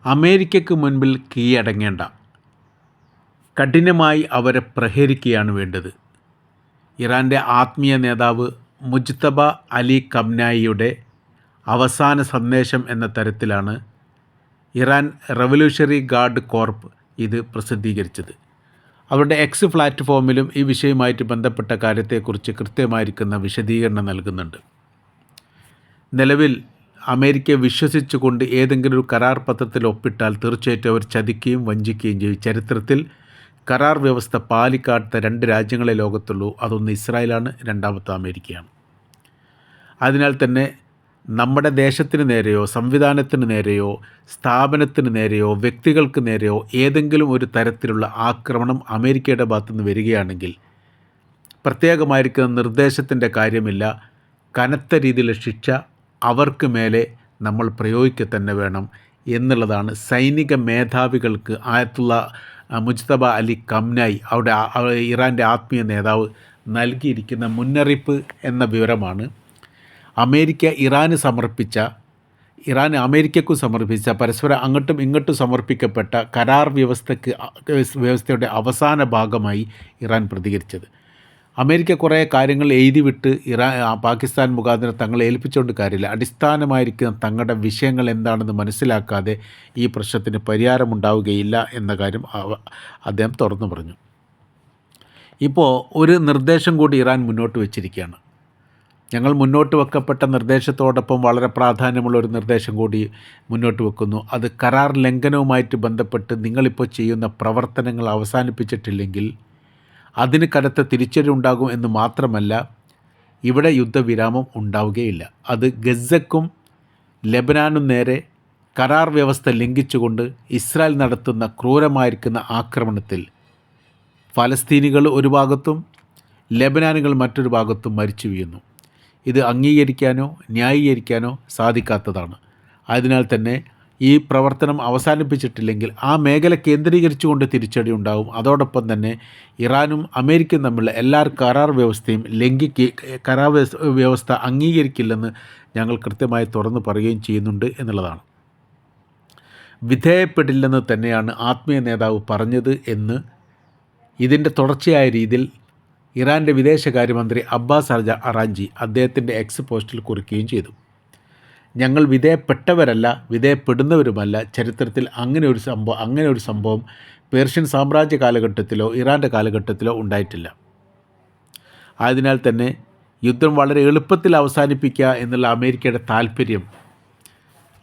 അമേരിക്കയ്ക്ക് മുൻപിൽ കീഴടങ്ങേണ്ട, കഠിനമായി അവരെ പ്രഹരിക്കുകയാണ് വേണ്ടത്. ഇറാൻ്റെ ആത്മീയ നേതാവ് മുജ്തബ അലി ഖംനായിയുടെ അവസാന സന്ദേശം എന്ന തരത്തിലാണ് ഇറാൻ റവല്യൂഷണറി ഗാർഡ് കോർപ്പ് ഇത് പ്രസിദ്ധീകരിച്ചത്. അവരുടെ എക്സ് പ്ലാറ്റ്ഫോമിലും ഈ വിഷയവുമായിട്ട് ബന്ധപ്പെട്ട കാര്യത്തെക്കുറിച്ച് കൃത്യമായിരിക്കുന്ന വിശദീകരണം നൽകുന്നുണ്ട്. നിലവിൽ അമേരിക്കയെ വിശ്വസിച്ചുകൊണ്ട് ഏതെങ്കിലും ഒരു കരാർ പത്രത്തിൽ ഒപ്പിട്ടാൽ തീർച്ചയായിട്ടും അവർ ചതിക്കുകയും വഞ്ചിക്കുകയും ചെയ്യും. ചരിത്രത്തിൽ കരാർ വ്യവസ്ഥ പാലിക്കാത്ത രണ്ട് രാജ്യങ്ങളെ ലോകത്തുള്ളൂ. അതൊന്ന് ഇസ്രായേലാണ്, രണ്ടാമത്തെ അമേരിക്കയാണ്. അതിനാൽ തന്നെ നമ്മുടെ ദേശത്തിന് നേരെയോ സംവിധാനത്തിന് നേരെയോ സ്ഥാപനത്തിന് നേരെയോ വ്യക്തികൾക്ക് നേരെയോ ഏതെങ്കിലും ഒരു തരത്തിലുള്ള ആക്രമണം അമേരിക്കയുടെ ഭാഗത്തുനിന്ന് വരികയാണെങ്കിൽ പ്രത്യേകമായിരിക്കുന്ന നിർദ്ദേശത്തിൻ്റെ കാര്യമില്ല, കനത്ത രീതിയിലുള്ള ശിക്ഷ അവർക്ക് മേലെ നമ്മൾ പ്രയോഗിക്കുക തന്നെ വേണം എന്നുള്ളതാണ് സൈനിക മേധാവികൾക്ക് ആയത്തുള്ള മുജ്തബ അലി ഖംനായി അവിടെ ഇറാൻ്റെ ആത്മീയ നേതാവ് നൽകിയിരിക്കുന്ന മുന്നറിയിപ്പ് എന്ന വിവരമാണ്. ഇറാൻ അമേരിക്കയ്ക്കും സമർപ്പിച്ച പരസ്പരം അങ്ങോട്ടും ഇങ്ങോട്ടും സമർപ്പിക്കപ്പെട്ട കരാർ വ്യവസ്ഥയുടെ അവസാന ഭാഗമായി ഇറാൻ പ്രതികരിച്ചത്. അമേരിക്ക കുറേ കാര്യങ്ങൾ എഴുതിവിട്ട് പാകിസ്ഥാൻ മുഖാന്തരം തങ്ങളെ ഏൽപ്പിച്ചുകൊണ്ട് കാര്യമില്ല. അടിസ്ഥാനമായിരിക്കുന്ന തങ്ങളുടെ വിഷയങ്ങൾ എന്താണെന്ന് മനസ്സിലാക്കാതെ ഈ പ്രശ്നത്തിന് പരിഹാരമുണ്ടാവുകയില്ല എന്ന കാര്യം അദ്ദേഹം തുറന്നു പറഞ്ഞു. ഇപ്പോൾ ഒരു നിർദ്ദേശം കൂടി ഇറാൻ മുന്നോട്ട് വച്ചിരിക്കുകയാണ്. ഞങ്ങൾ മുന്നോട്ട് വെക്കപ്പെട്ട നിർദ്ദേശത്തോടൊപ്പം വളരെ പ്രാധാന്യമുള്ള ഒരു നിർദ്ദേശം കൂടി മുന്നോട്ട് വെക്കുന്നു. അത് കരാർ ലംഘനവുമായിട്ട് ബന്ധപ്പെട്ട് നിങ്ങളിപ്പോൾ ചെയ്യുന്ന പ്രവർത്തനങ്ങൾ അവസാനിപ്പിച്ചിട്ടില്ലെങ്കിൽ അതിന് കനത്ത തിരിച്ചടി ഉണ്ടാകും എന്ന് മാത്രമല്ല, ഇവിടെ യുദ്ധവിരാമം ഉണ്ടാവുകയില്ല. അത് ഗസക്കും ലെബനാനും നേരെ കരാർ വ്യവസ്ഥ ലംഘിച്ചുകൊണ്ട് ഇസ്രായേൽ നടത്തുന്ന ക്രൂരമായിരിക്കുന്ന ആക്രമണത്തിൽ ഫലസ്തീനികൾ ഒരു ഭാഗത്തും ലെബനാനുകൾ മറ്റൊരു ഭാഗത്തും മരിച്ചു വീഴുന്നു. ഇത് അംഗീകരിക്കാനോ ന്യായീകരിക്കാനോ സാധിക്കാത്തതാണ്. അതിനാൽ തന്നെ ഈ പ്രവർത്തനം അവസാനിപ്പിച്ചിട്ടില്ലെങ്കിൽ ആ മേഖല കേന്ദ്രീകരിച്ചുകൊണ്ട് തിരിച്ചടി ഉണ്ടാകും. അതോടൊപ്പം തന്നെ ഇറാനും അമേരിക്കയും തമ്മിലുള്ള എല്ലാ കരാർ വ്യവസ്ഥയും കരാർ വ്യവസ്ഥ അംഗീകരിക്കില്ലെന്ന് ഞങ്ങൾ കൃത്യമായി തുറന്നു പറയുകയും ചെയ്യുന്നുണ്ട് എന്നുള്ളതാണ്. വിധേയപ്പെടില്ലെന്ന് തന്നെയാണ് ആത്മീയ നേതാവ് പറഞ്ഞത് എന്ന് ഇതിൻ്റെ തുടർച്ചയായ രീതിയിൽ ഇറാൻ്റെ വിദേശകാര്യമന്ത്രി അബ്ബാസ് അറാഞ്ചി അദ്ദേഹത്തിൻ്റെ എക്സ് പോസ്റ്റിൽ കുറിക്കുകയും ചെയ്തു. ഞങ്ങൾ വിധേയപ്പെട്ടവരല്ല, വിധേയപ്പെടുന്നവരുമല്ല. ചരിത്രത്തിൽ അങ്ങനെ ഒരു സംഭവം പേർഷ്യൻ സാമ്രാജ്യ കാലഘട്ടത്തിലോ ഇറാൻ്റെ കാലഘട്ടത്തിലോ ഉണ്ടായിട്ടില്ല. ആയതിനാൽ തന്നെ യുദ്ധം വളരെ എളുപ്പത്തിൽ അവസാനിപ്പിക്കുക എന്നുള്ള അമേരിക്കയുടെ താല്പര്യം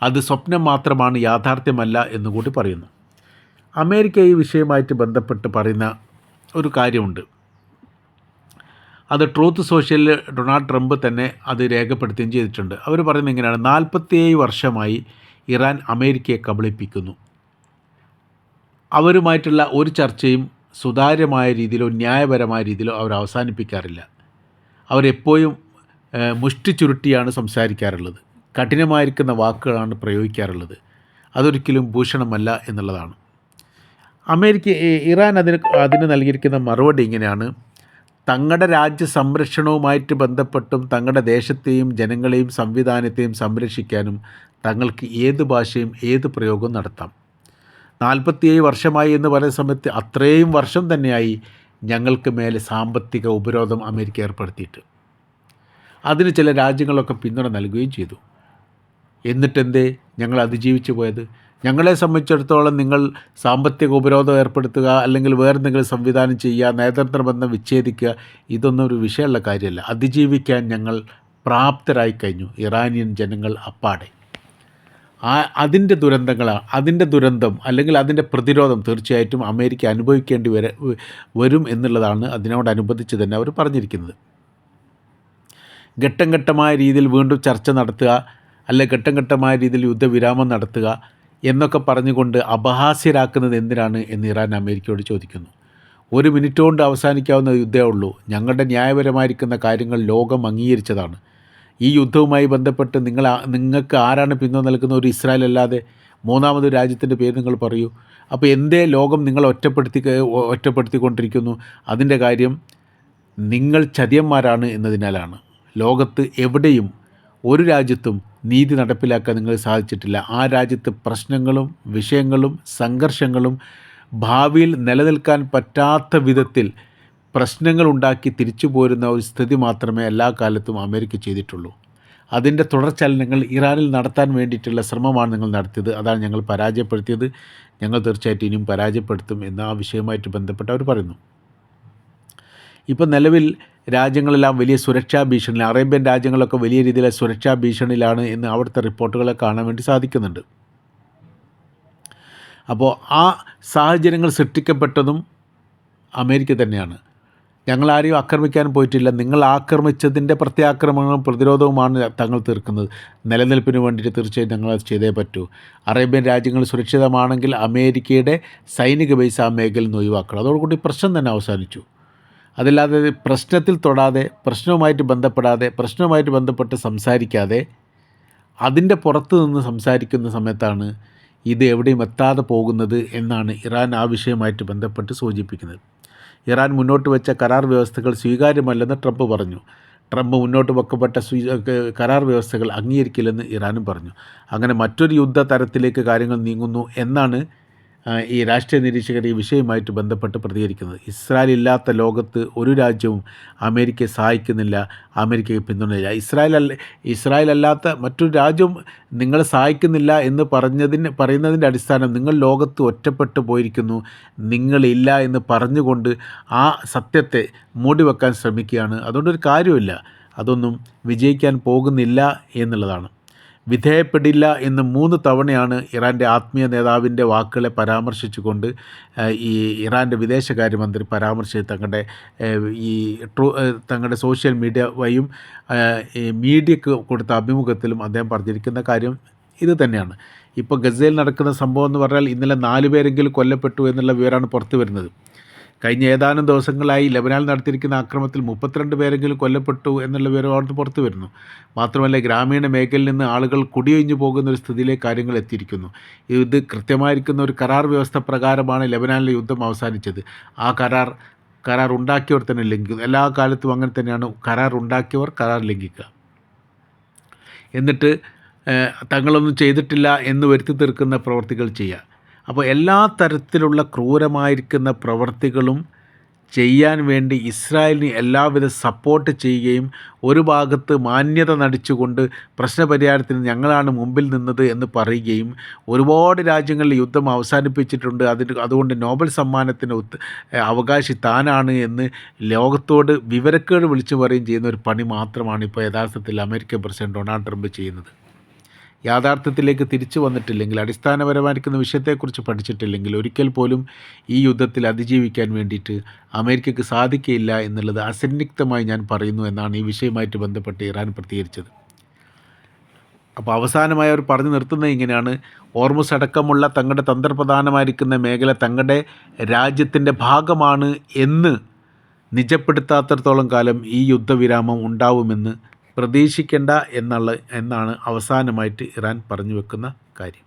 അത് സ്വപ്നം മാത്രമാണ്, യാഥാർത്ഥ്യമല്ല എന്നുകൂടി പറയുന്നു. അമേരിക്ക ഈ വിഷയവുമായിട്ട് ബന്ധപ്പെട്ട് പറയുന്ന ഒരു കാര്യമുണ്ട്. അത് ട്രൂത്ത് സോഷ്യലിൽ ഡൊണാൾഡ് ട്രംപ് തന്നെ അത് രേഖപ്പെടുത്തുകയും ചെയ്തിട്ടുണ്ട്. അവർ പറയുന്നത് ഇങ്ങനെയാണ്: 47 വർഷമായി ഇറാൻ അമേരിക്കയെ കബളിപ്പിക്കുന്നു. അവരുമായിട്ടുള്ള ഒരു ചർച്ചയും സുതാര്യമായ രീതിയിലോ ന്യായപരമായ രീതിയിലോ അവർ അവസാനിപ്പിക്കാറില്ല. അവരെപ്പോഴും മുഷ്ടി ചുരുട്ടിയാണ് സംസാരിക്കാറുള്ളത്, കഠിനമായിരിക്കുന്ന വാക്കുകളാണ് പ്രയോഗിക്കാറുള്ളത്. അതൊരിക്കലും ഭൂഷണമല്ല എന്നുള്ളതാണ്. ഇറാൻ അതിന് നൽകിയിരിക്കുന്ന മറുപടി ഇങ്ങനെയാണ്: തങ്ങളുടെ രാജ്യ സംരക്ഷണവുമായിട്ട് ബന്ധപ്പെട്ടും തങ്ങളുടെ ദേശത്തെയും ജനങ്ങളെയും സംവിധാനത്തെയും സംരക്ഷിക്കാനും തങ്ങൾക്ക് ഏത് ഭാഷയും ഏത് പ്രയോഗവും നടത്താം. 47 വർഷമായി എന്ന് പറയുന്ന സമയത്ത് അത്രയും വർഷം തന്നെയായി ഞങ്ങൾക്ക് മേലെ സാമ്പത്തിക ഉപരോധം അമേരിക്ക ഏർപ്പെടുത്തിയിട്ട്. അതിന് ചില രാജ്യങ്ങളൊക്കെ പിന്തുണ നൽകുകയും ചെയ്തു. എന്നിട്ടെന്തേ ഞങ്ങൾ അതിജീവിച്ചു പോയത്? ഞങ്ങളെ സംബന്ധിച്ചിടത്തോളം നിങ്ങൾ സാമ്പത്തിക ഉപരോധം ഏർപ്പെടുത്തുക, അല്ലെങ്കിൽ വേറെന്തെങ്കിലും സംവിധാനം ചെയ്യുക, നയതന്ത്ര ബന്ധം വിച്ഛേദിക്കുക, ഇതൊന്നും ഒരു വിഷയമുള്ള കാര്യമല്ല. അതിജീവിക്കാൻ ഞങ്ങൾ പ്രാപ്തരായി കഴിഞ്ഞു, ഇറാനിയൻ ജനങ്ങൾ അപ്പാടെ. അതിൻ്റെ ദുരന്തം അല്ലെങ്കിൽ അതിൻ്റെ പ്രതിരോധം തീർച്ചയായിട്ടും അമേരിക്ക അനുഭവിക്കേണ്ടി വരും എന്നുള്ളതാണ് അതിനോടനുബന്ധിച്ച് തന്നെ അവർ പറഞ്ഞിരിക്കുന്നത്. ഘട്ടം ഘട്ടമായ രീതിയിൽ വീണ്ടും ചർച്ച നടത്തുക, അല്ലെങ്കിൽ ഘട്ടം ഘട്ടമായ രീതിയിൽ യുദ്ധവിരാമം നടത്തുക എന്നൊക്കെ പറഞ്ഞുകൊണ്ട് അപഹാസ്യരാക്കുന്നത് എന്തിനാണ് എന്ന് ഇറാൻ അമേരിക്കയോട് ചോദിക്കുന്നു. 1 മിനിറ്റ് കൊണ്ട് അവസാനിക്കാവുന്ന യുദ്ധമേ ഉള്ളൂ. ഞങ്ങളുടെ ന്യായപരമായിരിക്കുന്ന കാര്യങ്ങൾ ലോകം അംഗീകരിച്ചതാണ്. ഈ യുദ്ധവുമായി ബന്ധപ്പെട്ട് നിങ്ങൾക്ക് ആരാണ് പിന്തുണ നൽകുന്ന? ഒരു ഇസ്രായേൽ അല്ലാതെ മൂന്നാമതൊരു രാജ്യത്തിൻ്റെ പേര് നിങ്ങൾ പറയൂ. അപ്പോൾ എന്തേ ലോകം നിങ്ങൾ ഒറ്റപ്പെടുത്തിക്കൊണ്ടിരിക്കുന്നു? അതിൻ്റെ കാര്യം നിങ്ങൾ ചതിയന്മാരാണ് എന്നതിനാലാണ്. ലോകത്ത് എവിടെയും ഒരു രാജ്യത്തും നീതി നടപ്പിലാക്കാൻ നിങ്ങൾക്ക് സാധിച്ചിട്ടില്ല. ആ രാജ്യത്ത് പ്രശ്നങ്ങളും വിഷയങ്ങളും സംഘർഷങ്ങളും ഭാവിയിൽ നിലനിൽക്കാൻ പറ്റാത്ത വിധത്തിൽ പ്രശ്നങ്ങളുണ്ടാക്കി തിരിച്ചു പോരുന്ന ഒരു സ്ഥിതി മാത്രമേ എല്ലാ കാലത്തും അമേരിക്ക ചെയ്തിട്ടുള്ളൂ. അതിൻ്റെ തുടർചലനങ്ങൾ ഇറാനിൽ നടത്താൻ വേണ്ടിയിട്ടുള്ള ശ്രമമാണ് നിങ്ങൾ നടത്തിയത്. അതാണ് ഞങ്ങൾ പരാജയപ്പെടുത്തിയത്. ഞങ്ങൾ തീർച്ചയായിട്ടും ഇനിയും പരാജയപ്പെടുത്തും എന്ന് ആ വിഷയവുമായിട്ട് ബന്ധപ്പെട്ട് അവർ പറയുന്നു. ഇപ്പോൾ നിലവിൽ രാജ്യങ്ങളെല്ലാം വലിയ സുരക്ഷാ ഭീഷണി, അറേബ്യൻ രാജ്യങ്ങളൊക്കെ വലിയ രീതിയിലെ സുരക്ഷാ ഭീഷണിയിലാണ് എന്ന് അവിടുത്തെ റിപ്പോർട്ടുകളെ കാണാൻ വേണ്ടി സാധിക്കുന്നുണ്ട്. അപ്പോൾ ആ സാഹചര്യങ്ങൾ സൃഷ്ടിക്കപ്പെട്ടതും അമേരിക്ക തന്നെയാണ്. ഞങ്ങളാരെയും ആക്രമിക്കാൻ പോയിട്ടില്ല, നിങ്ങൾ ആക്രമിച്ചതിൻ്റെ പ്രത്യാക്രമണവും പ്രതിരോധവുമാണ് തങ്ങൾ തീർക്കുന്നത്. നിലനിൽപ്പിന് വേണ്ടിയിട്ട് തീർച്ചയായും ഞങ്ങളത് ചെയ്തേ പറ്റൂ. അറേബ്യൻ രാജ്യങ്ങൾ സുരക്ഷിതമാണെങ്കിൽ അമേരിക്കയുടെ സൈനിക ബേസ് ആ മേഖലയിൽ നിന്ന് ഒഴിവാക്കണം. അതോടുകൂടി പ്രശ്നം തന്നെ അവസാനിച്ചു. അതല്ലാതെ പ്രശ്നത്തിൽ തൊടാതെ, പ്രശ്നവുമായിട്ട് ബന്ധപ്പെട്ട് സംസാരിക്കാതെ അതിൻ്റെ പുറത്ത് നിന്ന് സംസാരിക്കുന്ന സമയത്താണ് ഇത് എവിടെയും എത്താതെ പോകുന്നത് എന്നാണ് ഇറാൻ ആ വിഷയമായിട്ട് ബന്ധപ്പെട്ട് സൂചിപ്പിക്കുന്നത്. ഇറാൻ മുന്നോട്ട് വെച്ച കരാർ വ്യവസ്ഥകൾ സ്വീകാര്യമല്ലെന്ന് ട്രംപ് പറഞ്ഞു. ട്രംപ് മുന്നോട്ട് വെക്കപ്പെട്ട കരാർ വ്യവസ്ഥകൾ അംഗീകരിക്കില്ലെന്ന് ഇറാനും പറഞ്ഞു. അങ്ങനെ മറ്റൊരു യുദ്ധ തരത്തിലേക്ക് കാര്യങ്ങൾ നീങ്ങുന്നു എന്നാണ് ഈ രാഷ്ട്രീയ നിരീക്ഷകർ ഈ വിഷയവുമായിട്ട് ബന്ധപ്പെട്ട് പ്രതികരിക്കുന്നത്. ഇസ്രായേൽ ഇല്ലാത്ത ലോകത്ത് ഒരു രാജ്യവും അമേരിക്കയെ സഹായിക്കുന്നില്ല, അമേരിക്കയെ പിന്തുണയില്ല. ഇസ്രായേൽ അല്ലാത്ത മറ്റൊരു രാജ്യവും നിങ്ങളെ സഹായിക്കുന്നില്ല എന്ന് പറയുന്നതിൻ്റെ അടിസ്ഥാനം നിങ്ങൾ ലോകത്ത് ഒറ്റപ്പെട്ടു പോയിരിക്കുന്നു, നിങ്ങളില്ല എന്ന് പറഞ്ഞുകൊണ്ട് ആ സത്യത്തെ മൂടിവെക്കാൻ ശ്രമിക്കുകയാണ്. അതുകൊണ്ടൊരു കാര്യമില്ല, അതൊന്നും വിജയിക്കാൻ പോകുന്നില്ല എന്നുള്ളതാണ്. വിധേയപ്പെടില്ല എന്ന് 3 തവണയാണ് ഇറാൻ്റെ ആത്മീയ നേതാവിൻ്റെ വാക്കുകളെ പരാമർശിച്ചുകൊണ്ട് ഈ ഇറാൻ്റെ വിദേശകാര്യമന്ത്രി പരാമർശിച്ച് തങ്ങളുടെ സോഷ്യൽ മീഡിയ വഴിയും ഈ മീഡിയക്ക് കൊടുത്ത അഭിമുഖത്തിലും അദ്ദേഹം പറഞ്ഞിരിക്കുന്ന കാര്യം ഇത് തന്നെയാണ്. ഇപ്പോൾ ഗസയിൽ നടക്കുന്ന സംഭവം എന്ന് പറഞ്ഞാൽ ഇന്നലെ 4 പേരെങ്കിലും കൊല്ലപ്പെട്ടു എന്നുള്ള വിവരമാണ് പുറത്തു വരുന്നത്. കഴിഞ്ഞ ഏതാനും ദിവസങ്ങളായി ലബനാനിൽ നടത്തിയിരിക്കുന്ന ആക്രമണത്തിൽ 32 പേരെങ്കിലും കൊല്ലപ്പെട്ടു എന്നുള്ള വിവരം അവിടുന്ന് പുറത്തു വരുന്നു. മാത്രമല്ല ഗ്രാമീണ മേഖലയിൽ നിന്ന് ആളുകൾ കുടിയൊഴിഞ്ഞു പോകുന്ന ഒരു സ്ഥിതിയിലേക്ക് കാര്യങ്ങൾ എത്തിയിരിക്കുന്നു. ഇത് കൃത്യമായിരിക്കുന്ന ഒരു കരാർ വ്യവസ്ഥ പ്രകാരമാണ് ലബനാനിലെ യുദ്ധം അവസാനിച്ചത്. ആ കരാർ ഉണ്ടാക്കിയവർ തന്നെ ലംഘിക്കുന്നു. എല്ലാ കാലത്തും അങ്ങനെ തന്നെയാണ്. കരാർ ഉണ്ടാക്കിയവർ കരാർ ലംഘിക്കുക, എന്നിട്ട് തങ്ങളൊന്നും ചെയ്തിട്ടില്ല എന്ന് വരുത്തി തീർക്കുന്ന പ്രവർത്തികൾ ചെയ്യുക. അപ്പോൾ എല്ലാ തരത്തിലുള്ള ക്രൂരമായിരിക്കുന്ന പ്രവർത്തികളും ചെയ്യാൻ വേണ്ടി ഇസ്രായേലിന് എല്ലാവിധ സപ്പോർട്ട് ചെയ്യുകയും ഒരു ഭാഗത്ത് മാന്യത നടിച്ചുകൊണ്ട് പ്രശ്നപരിഹാരത്തിന് ഞങ്ങളാണ് മുമ്പിൽ നിന്നത് എന്ന് പറയുകയും ഒരുപാട് രാജ്യങ്ങളിൽ യുദ്ധം അവസാനിപ്പിച്ചിട്ടുണ്ട്, അതുകൊണ്ട് നോബൽ സമ്മാനത്തിന് അവകാശി താനാണ് എന്ന് ലോകത്തോട് വിവരക്കേട് വിളിച്ചു പറയുകയും ചെയ്യുന്ന ഒരു പണി മാത്രമാണ് ഇപ്പോൾ യഥാർത്ഥത്തിൽ അമേരിക്കൻ പ്രസിഡന്റ് ഡൊണാൾഡ് ട്രംപ് ചെയ്യുന്നത്. യാഥാർത്ഥ്യത്തിലേക്ക് തിരിച്ചു വന്നിട്ടില്ലെങ്കിൽ, അടിസ്ഥാനപരമായിരിക്കുന്ന വിഷയത്തെക്കുറിച്ച് പഠിച്ചിട്ടില്ലെങ്കിൽ ഒരിക്കൽ പോലും ഈ യുദ്ധത്തിൽ അതിജീവിക്കാൻ വേണ്ടിയിട്ട് അമേരിക്കയ്ക്ക് സാധിക്കില്ല എന്നുള്ളത് അസന്നിഗ്ധമായി ഞാൻ പറയുന്നു എന്നാണ് ഈ വിഷയവുമായിട്ട് ബന്ധപ്പെട്ട് ഇറാൻ പ്രതികരിച്ചത്. അപ്പോൾ അവസാനമായി അവർ പറഞ്ഞു നിർത്തുന്നത് ഇങ്ങനെയാണ്: ഹോർമുസ് അടക്കമുള്ള തങ്ങളുടെ തന്ത്രപ്രധാനമായിരിക്കുന്ന മേഖല തങ്ങളുടെ രാജ്യത്തിൻ്റെ ഭാഗമാണ് എന്ന് നിജപ്പെടുത്താത്തിടത്തോളം കാലം ഈ യുദ്ധവിരാമം ഉണ്ടാവുമെന്ന് പ്രതീക്ഷിക്കേണ്ട എന്നാണ് അവസാനമായിട്ട് ഇറാൻ പറഞ്ഞു വെക്കുന്ന കാര്യം.